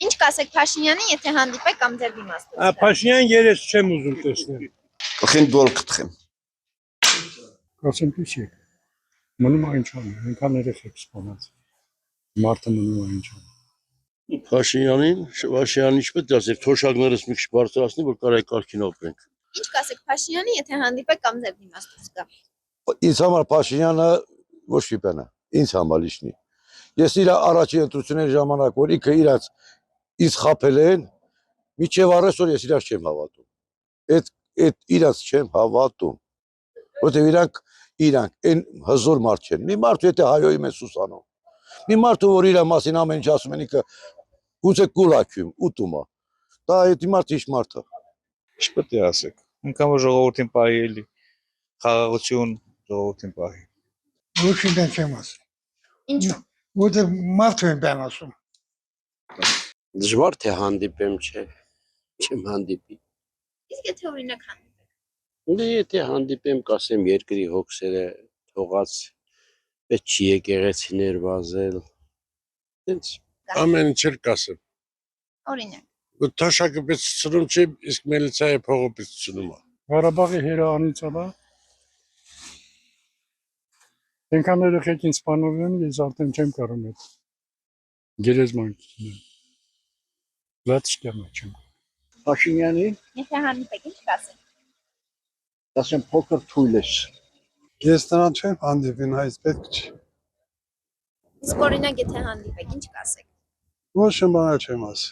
Ինչ կասեք Փաշինյանին, եթե հանդիպեք կամ ձեր դիմացկուն։ Փաշինյան երես չեմ ուզում տեսնել։ Խինդ որ կտխեմ։ Ասեմ դուք եք։ Մնում այն չան, ինքան երեխեք սպանած։ Մարդը մնում այն չան։ Փաշինյանին ինչպես դասեք, թոշակներս մի քիչ բարձրացնի, որ կարա կարգին ապրենք։ Ինչ կասեք Փաշինյանին, եթե հանդիպեք կամ ձեր դիմացկուն կա։ Ինձ համար Փաշինյանը ոչ մի բան է, ինձ համար լիշնի։ Ես իր առաջին ընտրությունների ժամանակ որ ինքը ինձ խաբել են, միջև առեսօր ես իրաց չեմ հավատում։ Այդ իրաց չեմ հավատում։ Որտեւ իրանք այն հզոր մարդ չեն։ Մի մարդու եթե հայոյում են Սուսանում։ Մի մարդու որ իր մասին ամեն ինչ ասում են, ինքը գուցե կուլակյում, ուտումա։ Դա այդ մարդը ինչ մարդ է։ Ինչ պետք է ասեք։ Ինքան որ ժողովրդին պահի էլի խաղաղություն ժողովրդին պահի։ Ոչինչ չեմ ասում։ Ինչու։ Որտեղ մարդու են բան ասում։ Դժվար թե հանդիպեմ, չէ, չեմ հանդիպի։ Իսկ եթե օրինակ հանդիպեք։ Դե եթե հանդիպեմ, կասեմ երկրի հոգսերը թողած, պետք չի եկեղեցիներ վազել։ Տենց Ամեն ինչ էլ կասեմ։ Օրինակ։ Ու թոշակը պես ծնում չի, իսկ միլիցիայի փողը պես ծնում է։ Ղարաբաղի հերանից ալա։ Ինքան երեխեքին սպանել են, ես արդեն չեմ կարող այդ գերեզման կինել։ Լաց չեմ չեմ։ Փաշինյանի, Եթե հանդիպեք, ինչ կասեք։ ասեմ փոքր թույլ ես։ Ես նրան չեմ հանդիպին, այս պետք չի։ Իսկ օրինակ եթե հանդիպեք, ինչ կասեք։ Ոչ մի բան չեմ ասի։